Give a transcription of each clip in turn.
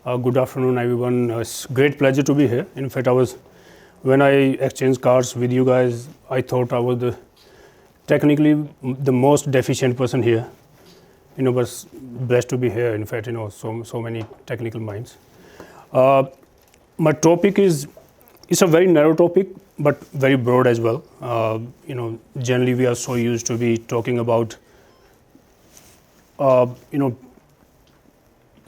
Good afternoon, everyone. It's great pleasure to be here. In fact, when I exchanged cards with you guys, I thought I was technically the most deficient person here. But blessed to be here. In fact, so many technical minds. My topic it's a very narrow topic, but very broad as well. Generally we are so used to be talking about,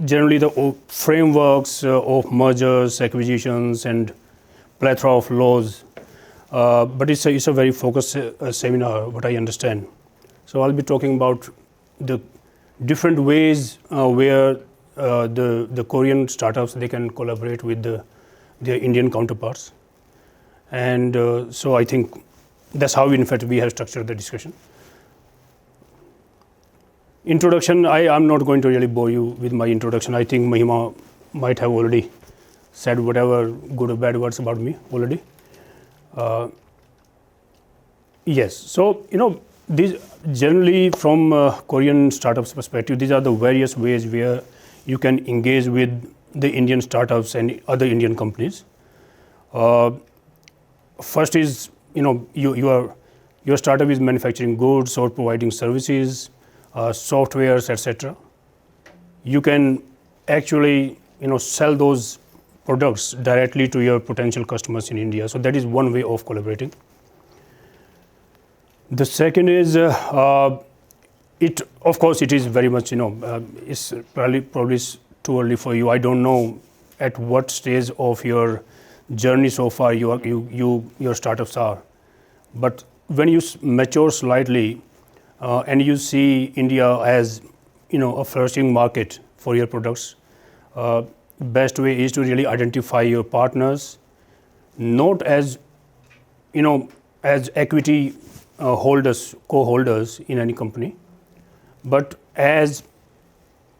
generally the frameworks of mergers, acquisitions, and plethora of laws. But it's a very focused seminar, what I understand. So I'll be talking about the different ways where the Korean startups, they can collaborate with their Indian counterparts. And so I think that's how, in fact, we have structured the discussion. Introduction, I'm not going to really bore you with my introduction. I think Mahima might have already said whatever good or bad words about me already. Yes, so, these generally from Korean startups perspective, these are the various ways where you can engage with the Indian startups and other Indian companies. First is, your startup is manufacturing goods or providing services, softwares, etc. You can actually, sell those products directly to your potential customers in India. So that is one way of collaborating. The second is, of course, it is very much, it's probably too early for you. I don't know at what stage of your journey so far your startups are. But when you mature slightly and you see India as, a flourishing market for your products, best way is to really identify your partners, not as, as equity holders, co-holders in any company, but as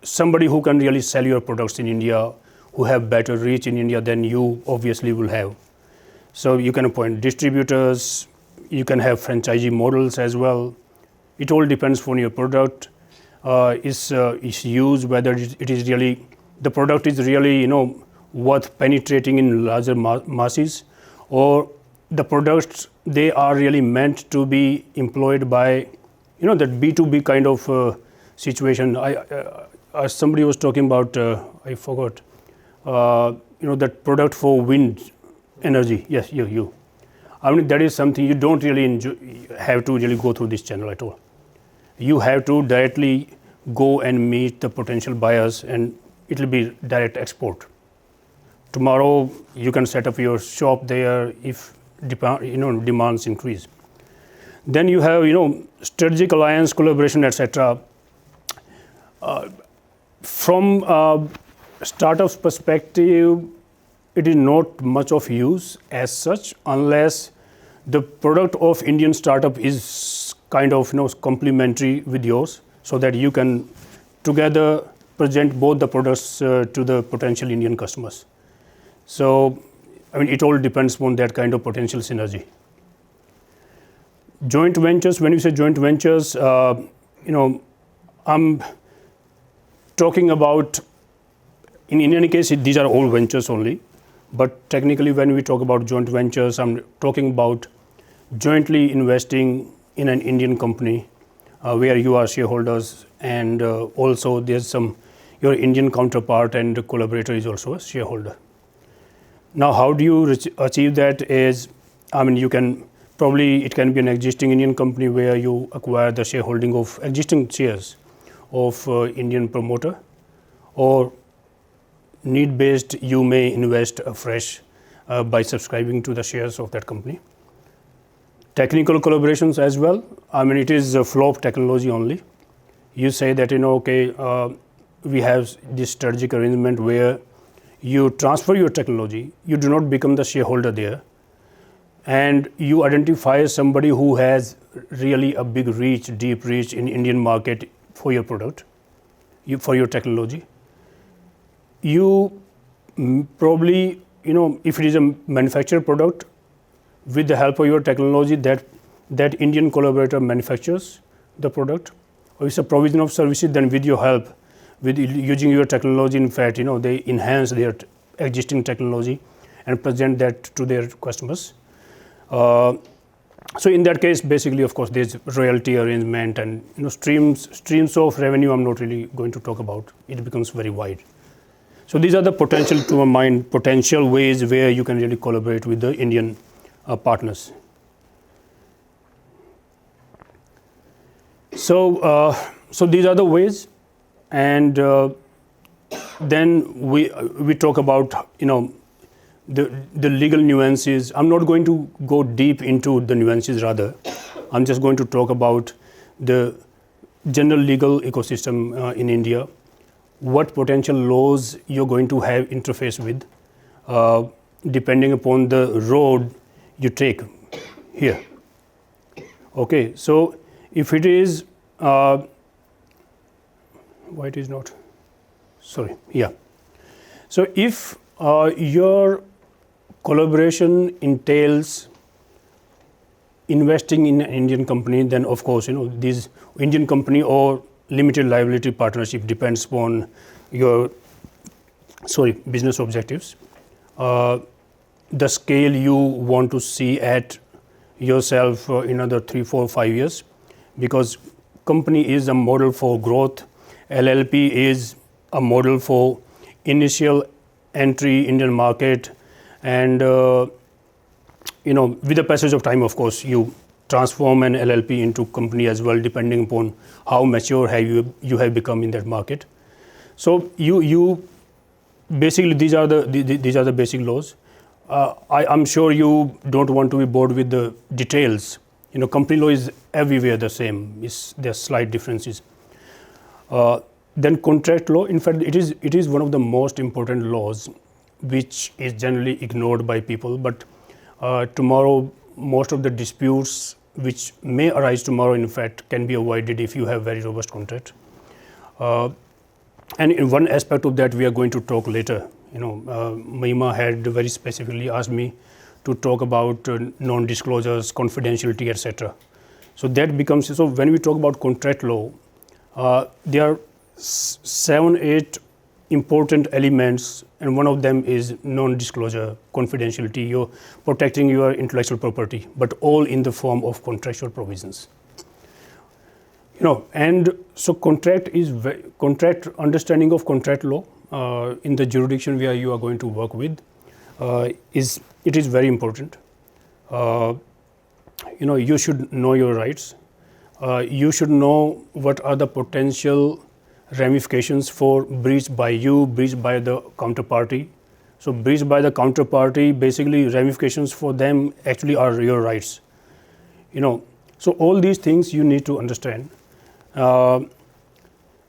somebody who can really sell your products in India, who have better reach in India than you obviously will have. So you can appoint distributors, you can have franchisee models as well. It all depends on your product is used, whether it is really, the product is really, worth penetrating in larger masses, or the products, they are really meant to be employed by, that B2B kind of situation. Somebody was talking about, I forgot, that product for wind energy. Yes, you. I mean, that is something you don't really have to really go through this channel at all. You have to directly go and meet the potential buyers, and it will be direct export. Tomorrow, you can set up your shop there if demands increase. Then you have, strategic alliance, collaboration, etc. From startup's perspective, it is not much of use as such, unless the product of Indian startup is kind of complementary with yours, so that you can together present both the products to the potential Indian customers. So, I mean, it all depends on that kind of potential synergy. Joint ventures, when you say joint ventures, I'm talking about, in any case, these are all ventures only. But technically, when we talk about joint ventures, I'm talking about jointly investing in an Indian company where you are shareholders, and also there's your Indian counterpart and the collaborator is also a shareholder. Now, how do you achieve that is, it can be an existing Indian company where you acquire the shareholding of existing shares of Indian promoter, or need-based, you may invest afresh by subscribing to the shares of that company. Technical collaborations as well. It is a flow of technology only. You say that, we have this strategic arrangement where you transfer your technology, you do not become the shareholder there, and you identify somebody who has really a big reach, deep reach in Indian market for your product, for your technology. You probably, if it is a manufactured product, with the help of your technology, that Indian collaborator manufactures the product, or it's a provision of services, then with your help, with using your technology. In fact, they enhance their existing technology and present that to their customers. So in that case, basically, of course, there's royalty arrangement and streams of revenue. I'm not really going to talk about. It becomes very wide. So these are the potential, to my mind, potential ways where you can really collaborate with the Indian partners. So these are the ways, and then we talk about the legal nuances. I'm not going to go deep into the nuances. Rather, I'm just going to talk about the general legal ecosystem in India. What potential laws you're going to have interface with, depending upon the road you take here. Okay, so if it is, why it is not, sorry, yeah. So if your collaboration entails investing in an Indian company, then of course, this Indian company or limited liability partnership depends upon your business objectives, the scale you want to see at yourself in another 3, 4, 5 years, because company is a model for growth, LLP is a model for initial entry Indian market, and with the passage of time, of course, you transform an LLP into company as well, depending upon how mature you have become in that market. So you basically, these are the basic laws. I'm sure you don't want to be bored with the details. Company law is everywhere the same. There are slight differences. Then contract law, in fact, it is one of the most important laws, which is generally ignored by people. But tomorrow, most of the disputes which may arise tomorrow, in fact, can be avoided if you have very robust contract. And in one aspect of that, we are going to talk later. Mahima had very specifically asked me to talk about non-disclosures, confidentiality, etc. So that becomes, so when we talk about contract law, there are 7, 8 important elements, and one of them is non-disclosure, confidentiality. You're protecting your intellectual property, but all in the form of contractual provisions. And so contract understanding of contract law in the jurisdiction where you are going to work with is very important. You should know your rights. You should know what are the potential ramifications for breach by you, breach by the counterparty. So breach by the counterparty, basically ramifications for them actually are your rights. So all these things you need to understand.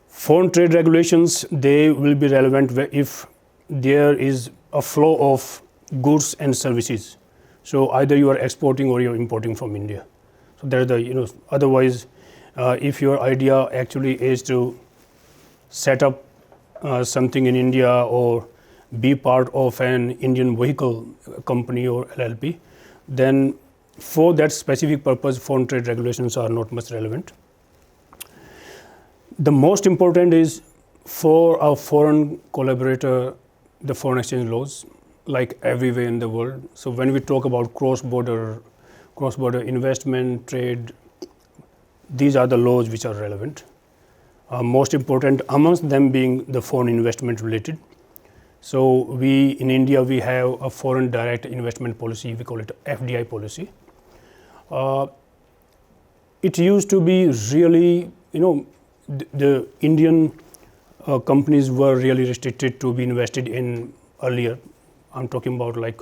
Foreign trade regulations, they will be relevant if there is a flow of goods and services. So either you are exporting or you are importing from India. So there are the, otherwise, if your idea actually is to set up something in India or be part of an Indian vehicle company or LLP, then for that specific purpose, foreign trade regulations are not much relevant. The most important is for a foreign collaborator, the foreign exchange laws, like everywhere in the world. So when we talk about cross-border investment, trade, these are the laws which are relevant. Most important amongst them being the foreign investment related. So in India, we have a foreign direct investment policy, we call it FDI policy. It used to be really, the Indian companies were really restricted to be invested in earlier. I'm talking about like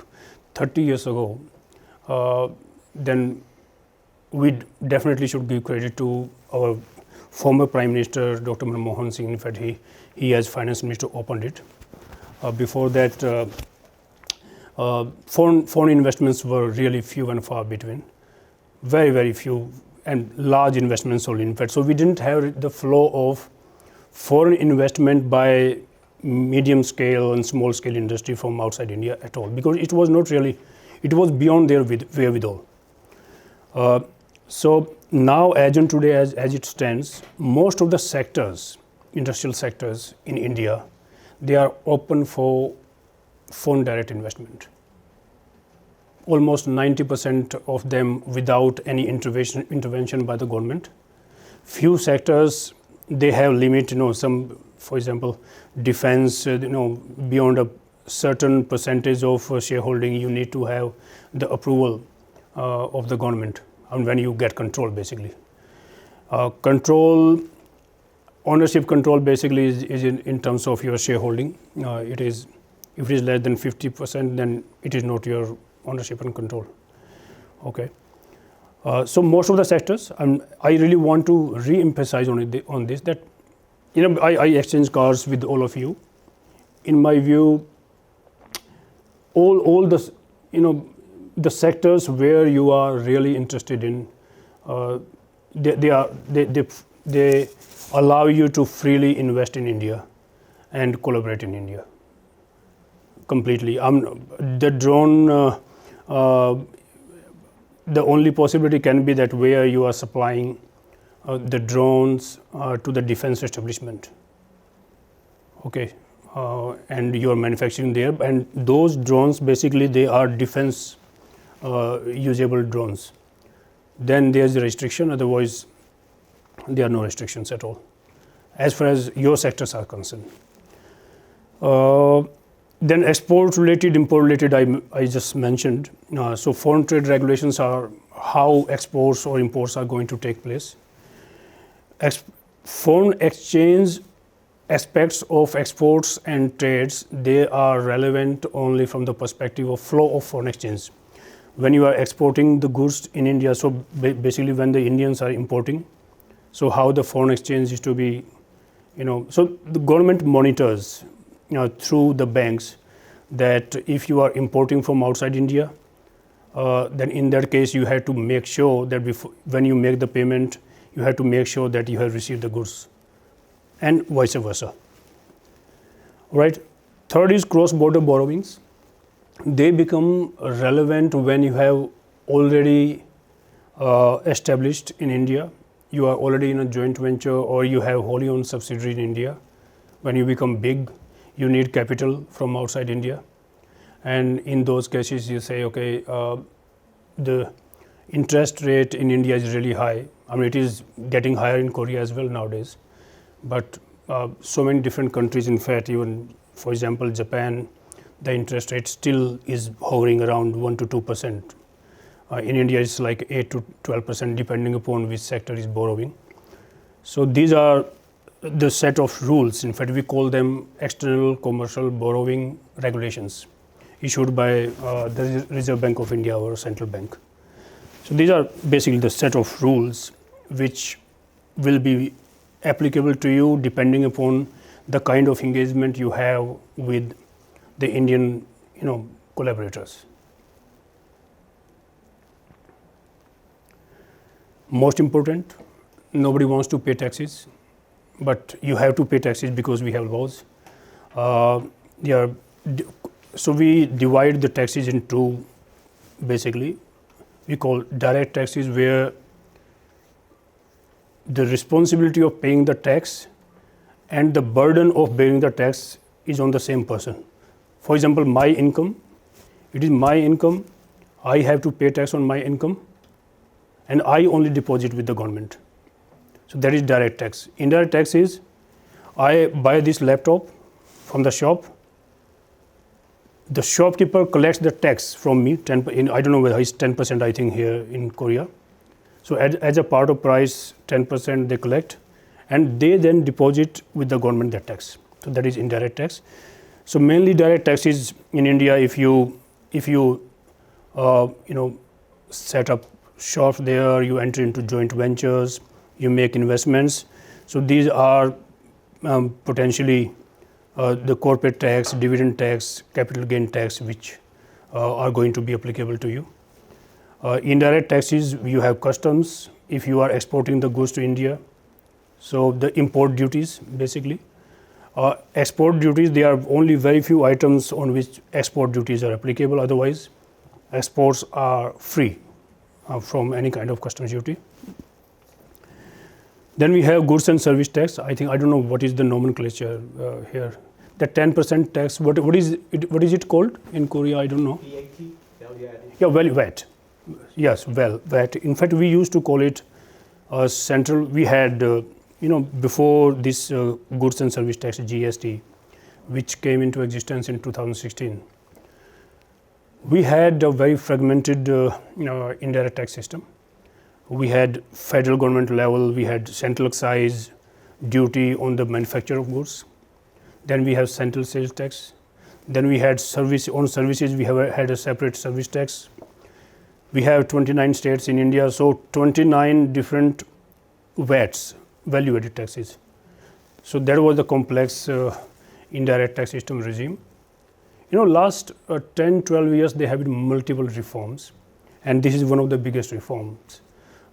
30 years ago. Then we definitely should give credit to our former Prime Minister, Dr. Manmohan Singh. In fact, he as Finance Minister opened it. Before that, foreign investments were really few and far between. Very, very few, and large investments only, in fact. So we didn't have the flow of foreign investment by medium scale and small scale industry from outside India at all, because it was not really, it was beyond their wherewithal. So now, as on today, as it stands, most of the sectors industrial sectors in India, they are open for foreign direct investment. Almost 90% of them without any intervention by the government. Few sectors, they have limit, some, for example, defense, beyond a certain percentage of shareholding, you need to have the approval of the government, and when you get control, basically. Ownership control basically is in terms of your shareholding. If it is less than 50%, then it is not your ownership and control. Okay. So most of the sectors, I really want to re-emphasize on this, that I exchange cards with all of you. In my view, all the the sectors where you are really interested in, they allow you to freely invest in India and collaborate in India completely. The drone, the only possibility can be that where you are supplying the drones to the defense establishment. Okay. And you are manufacturing there, and those drones basically they are defense usable drones. Then there's a restriction, otherwise there are no restrictions at all as far as your sectors are concerned. Then export related, import related, I just mentioned. So foreign trade regulations are how exports or imports are going to take place. Foreign exchange aspects of exports and trades, they are relevant only from the perspective of flow of foreign exchange. When you are exporting the goods in India, so basically when the Indians are importing, so how the foreign exchange is to be, so the government monitors through the banks that if you are importing from outside India, then in that case you have to make sure that when you make the payment, you have to make sure that you have received the goods, and vice versa. Right. Third is cross-border borrowings. They become relevant when you have already established in India. You are already in a joint venture, or you have wholly owned subsidiary in India. When you become big, you need capital from outside India. And in those cases, you say, okay, the interest rate in India is really high. It is getting higher in Korea as well nowadays. But so many different countries, in fact, even for example, Japan, the interest rate still is hovering around 1 to 2%. In India, it's like 8 to 12%, depending upon which sector is borrowing. So these are the set of rules. In fact, we call them external commercial borrowing regulations issued by the Reserve Bank of India or central bank. So these are basically the set of rules which will be applicable to you depending upon the kind of engagement you have with the Indian, collaborators. Most important, nobody wants to pay taxes, but you have to pay taxes because we have laws. So we divide the taxes in two, basically. We call direct taxes, where the responsibility of paying the tax and the burden of bearing the tax is on the same person. For example, my income, it is my income, I have to pay tax on my income, and I only deposit with the government. So that is direct tax. Indirect tax is, I buy this laptop from the shop, the shopkeeper collects the tax from me, I don't know whether it's 10%, I think, here in Korea. So as a part of price, 10% they collect, and they then deposit with the government that tax. So that is indirect tax. So mainly direct tax is in India, if you set up shops there, you enter into joint ventures, you make investments. So these are potentially the corporate tax, dividend tax, capital gain tax, which are going to be applicable to you. Indirect taxes, you have customs if you are exporting the goods to India. So the import duties, basically. Export duties, there are only very few items on which export duties are applicable. Otherwise, exports are free from any kind of customs duty. Then we have goods and service tax. I don't know what is the nomenclature here. The 10% tax. What is it called in Korea? I don't know. VAT, value added. Yeah, well, VAT. Yes, VAT. In fact, we used to call it central. We had before this goods and service tax GST, which came into existence in 2016. We had a very fragmented indirect tax system. We had federal government level, we had central excise duty on the manufacture of goods. Then we have central sales tax. Then we had services, we had a separate service tax. We have 29 states in India, so 29 different VATs, value added taxes. So that was the complex indirect tax system regime. Last 10-12 years there have been multiple reforms, and this is one of the biggest reforms.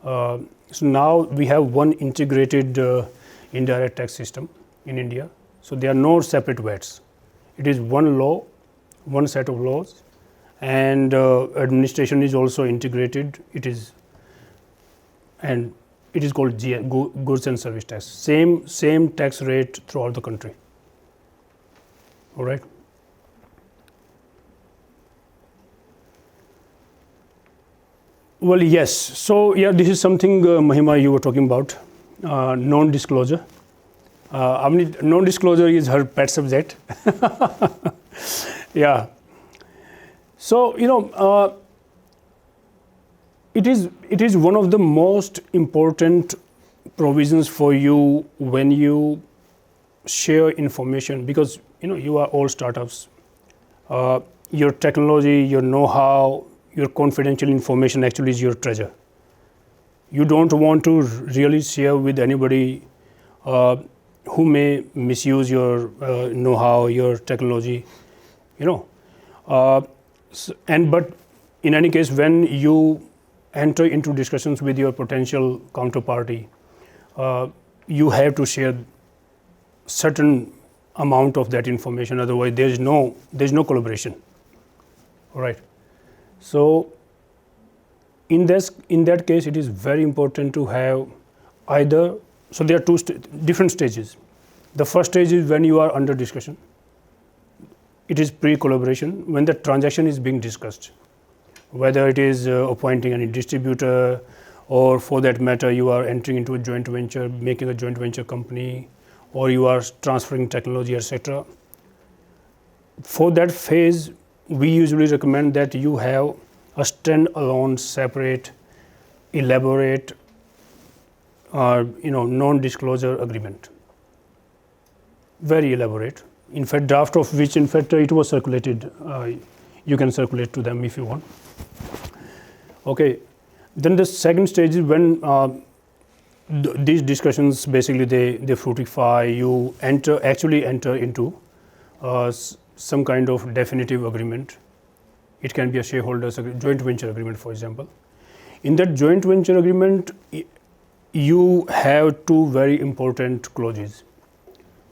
So now we have one integrated indirect tax system in India. So there are no separate VATs. It is one law, one set of laws, and administration is also integrated. It is called goods and service tax. Same tax rate throughout the country. All right. Well, yes. So, this is something, Mahima, you were talking about, non-disclosure. Non-disclosure is her pet subject. Yeah. So, it is one of the most important provisions for you when you share information, because, you are all startups. Your technology, your know-how, your confidential information actually is your treasure. You don't want to really share with anybody who may misuse your know-how, your technology, but in any case, when you enter into discussions with your potential counterparty, you have to share certain amount of that information. Otherwise, there's no collaboration. All right. So, in that case, it is very important to have either. So there are two different stages. The first stage is when you are under discussion. It is pre-collaboration, when the transaction is being discussed, whether it is appointing any distributor, or for that matter, you are entering into a joint venture, making a joint venture company, or you are transferring technology, etc. For that phase, we usually recommend that you have a stand-alone, separate, elaborate, non-disclosure agreement. Very elaborate. In fact, draft of which, it was circulated. You can circulate to them if you want. Okay. Then the second stage is when these discussions basically they fructify. You actually enter into some kind of definitive agreement. It can be a shareholders joint venture agreement, for example. In that joint venture agreement, you have two very important clauses.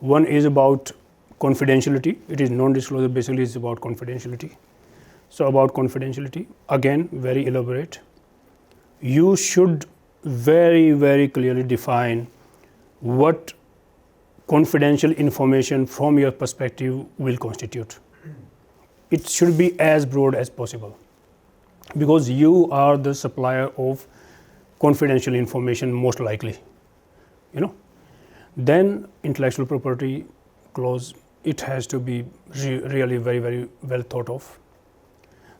One is about confidentiality. It is non-disclosure, basically is about confidentiality. So about confidentiality, again, very elaborate. You should very, very clearly define what confidential information from your perspective will constitute. It should be as broad as possible, because you are the supplier of confidential information most likely. Then intellectual property clause, it has to be really very, very well thought of.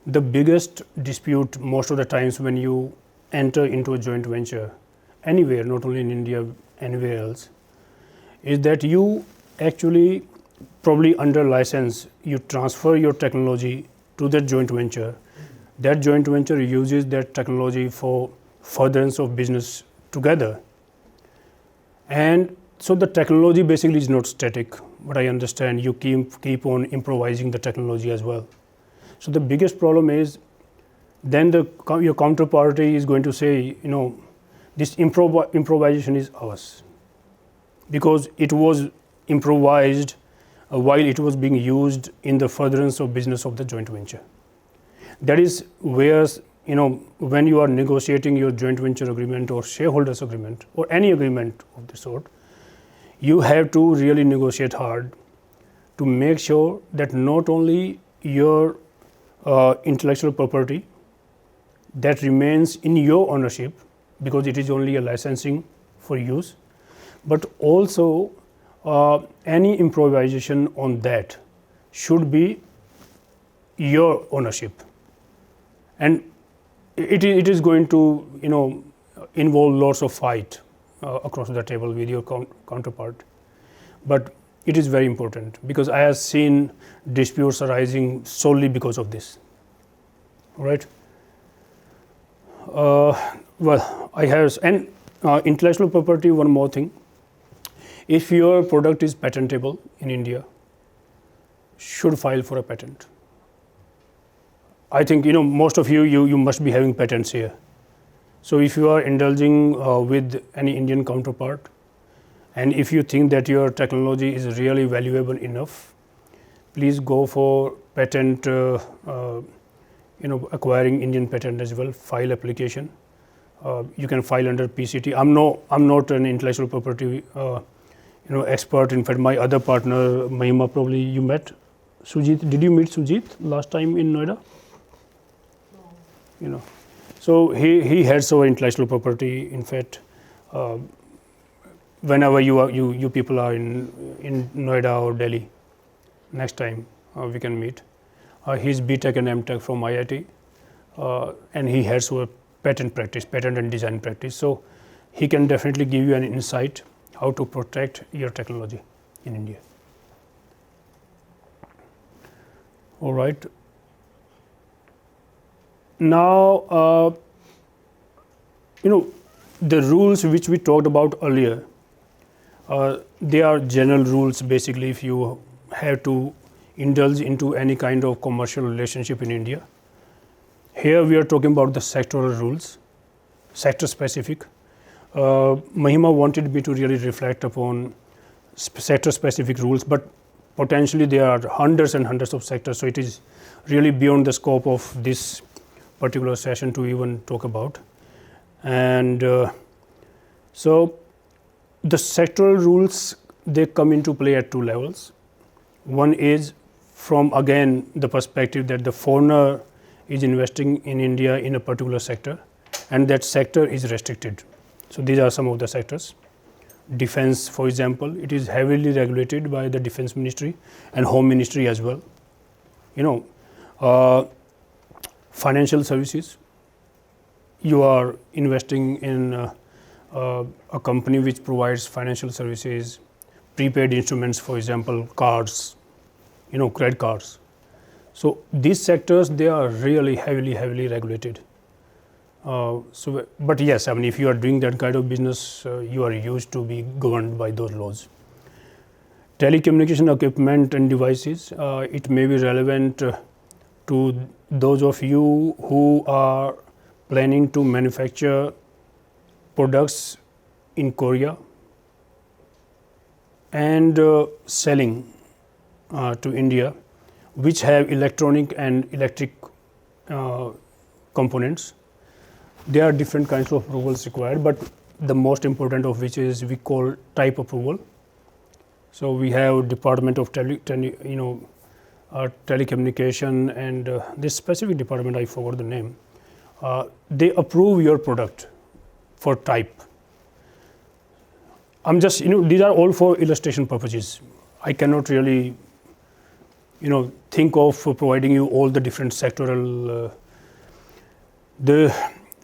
The biggest dispute most of the times when you enter into a joint venture anywhere, not only in India, anywhere else, is that you actually probably under license, you transfer your technology to that joint venture. That joint venture uses that technology for furtherance of business together. And so the technology basically is not static. What I understand, you keep on improvising the technology as well. So the biggest problem is then your counterparty is going to say, this improvisation is ours, because it was improvised while it was being used in the furtherance of business of the joint venture. That is where when you are negotiating your joint venture agreement or shareholders agreement or any agreement of the sort, you have to really negotiate hard to make sure that not only your intellectual property that remains in your ownership, because it is only a licensing for use, but also any improvisation on that should be your ownership. And it is going to involve lots of fight across the table with your counterpart, but it is very important because I have seen disputes arising solely because of this. All right. Well, I have intellectual property. One more thing: if your product is patentable in India, should file for a patent. I think most of you must be having patents here. So if you are indulging with any Indian counterpart, and if you think that your technology is really valuable enough, please go for patent, acquiring Indian patent as well. File application. You can file under PCT. I'm not an intellectual property expert. In fact, my other partner Mahima, probably you met Sujit. Did you meet Sujit last time in Noida? So he heads our intellectual property. In fact, whenever you people are in Noida or Delhi, next time we can meet. He's BTech and MTech from IIT, and he heads our patent and design practice. So he can definitely give you an insight how to protect your technology in India. All right. Now, the rules which we talked about earlier, they are general rules. Basically, if you have to indulge into any kind of commercial relationship in India. Here we are talking about the sectoral rules, sector specific. Mahima wanted me to really reflect upon sector specific rules, but potentially there are hundreds and hundreds of sectors, so it is really beyond the scope of this particular session to even talk about. And so the sectoral rules, they come into play at two levels. One is from, again, the perspective that the foreigner is investing in India in a particular sector, and that sector is restricted. So these are some of the sectors. Defense, for example, it is heavily regulated by the Defense Ministry and Home Ministry as well. Financial services, you are investing in a company which provides financial services, prepaid instruments, for example, cards, credit cards. So these sectors, they are really heavily regulated. But yes, I mean, if you are doing that kind of business, you are used to be governed by those laws. Telecommunication equipment and devices, it may be relevant to those of you who are planning to manufacture products in Korea and selling to India, which have electronic and electric components. There are different kinds of approvals required, but the most important of which is we call type approval. So we have Department of Telecommunication and this specific department, I forgot the name. They approve your product for type. I'm just, these are all for illustration purposes. I cannot really, think of providing you all the different sectoral. The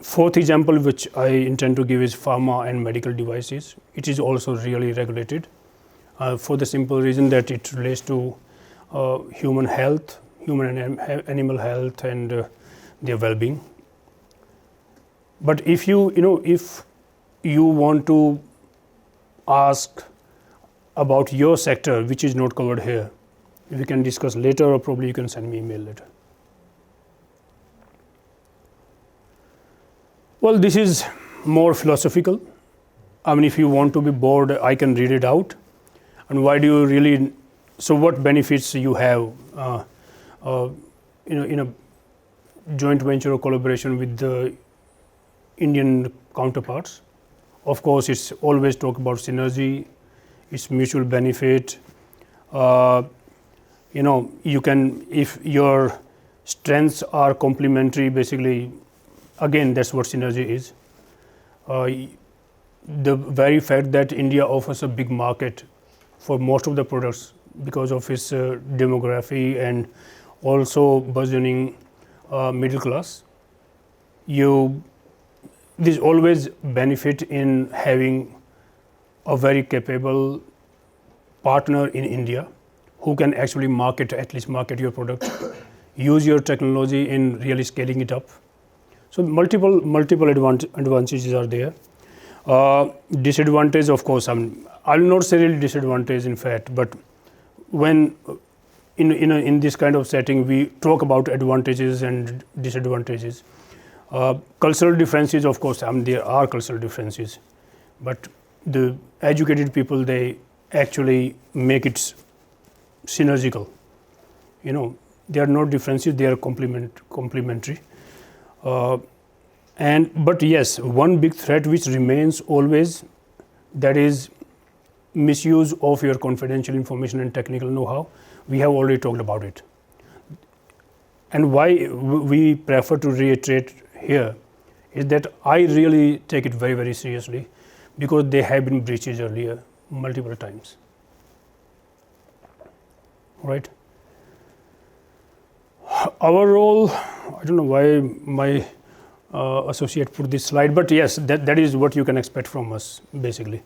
fourth example which I intend to give is pharma and medical devices. It is also really regulated for the simple reason that it relates to human health, human and animal health, and their well-being. But if you want to ask about your sector, which is not covered here, we can discuss later, or probably you can send me email later. Well, this is more philosophical. I mean, if you want to be bored, I can read it out. And why do you really? So, what benefits you have? joint venture or collaboration with the Indian counterparts. Of course, it's always talk about synergy, it's mutual benefit. You can, if your strengths are complementary, basically, again, that's what synergy is. The very fact that India offers a big market for most of the products because of its demography and also burgeoning middle class, there's always benefit in having a very capable partner in India who can actually at least market your product, use your technology in really scaling it up. So multiple advantages are there. Disadvantage, of course, I'll not say really disadvantage in fact, but when in this kind of setting we talk about advantages and disadvantages. Cultural differences, of course, there are cultural differences, but the educated people, they actually make it synergical. They are not differences, they are complementary. But yes, one big threat which remains always, that is misuse of your confidential information and technical know-how. We have already talked about it. And why we prefer to reiterate here is that I really take it very, very seriously, because there have been breaches earlier multiple times. Right? Our role, I don't know why my associate put this slide, but yes, that is what you can expect from us, basically.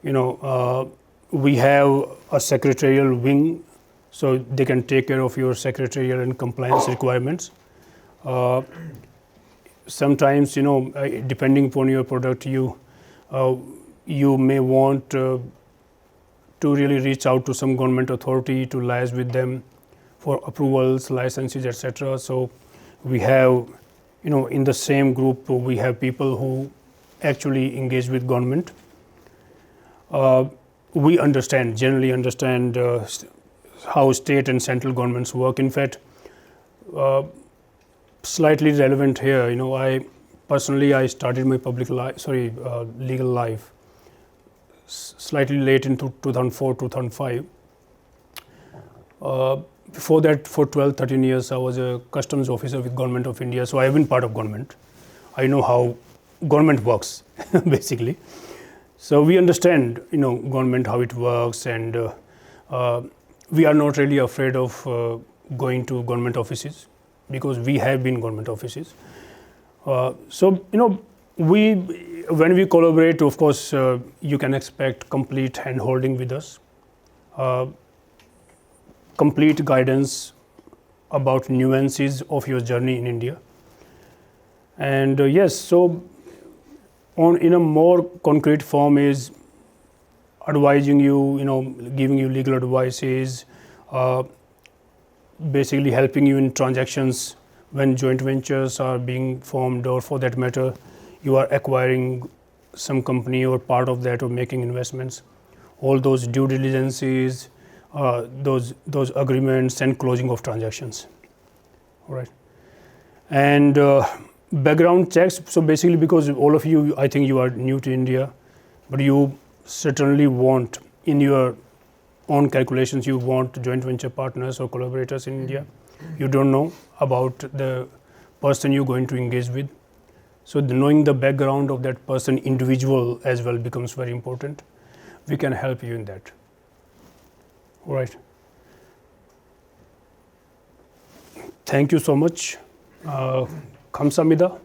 We have a secretarial wing, so they can take care of your secretarial and compliance requirements. Sometimes, depending upon your product, you may want to really reach out to some government authority to liaise with them for approvals, licenses, etc. So we have, in the same group, we have people who actually engage with government. We generally understand how state and central governments work. In fact, slightly relevant here, I started my legal life slightly late in 2004, 2005. Before that, for 12, 13 years, I was a customs officer with Government of India. So I have been part of government. I know how government works, basically. So we understand, government, how it works, and we are not really afraid of going to government offices, because we have been government offices. When we collaborate, of course, you can expect complete hand-holding with us, complete guidance about nuances of your journey in India. And yes, so in a more concrete form is advising you, giving you legal advices, basically helping you in transactions when joint ventures are being formed, or for that matter, you are acquiring some company or part of that, or making investments. All those due diligences, those agreements and closing of transactions. All right. And background checks. So basically, because all of you, I think you are new to India, but you certainly want, in your own calculations, you want joint venture partners or collaborators in India. You don't know about the person you're going to engage with. So knowing the background of that person, individual as well, becomes very important. We can help you in that. All right. Thank you so much. Kamsahamnida.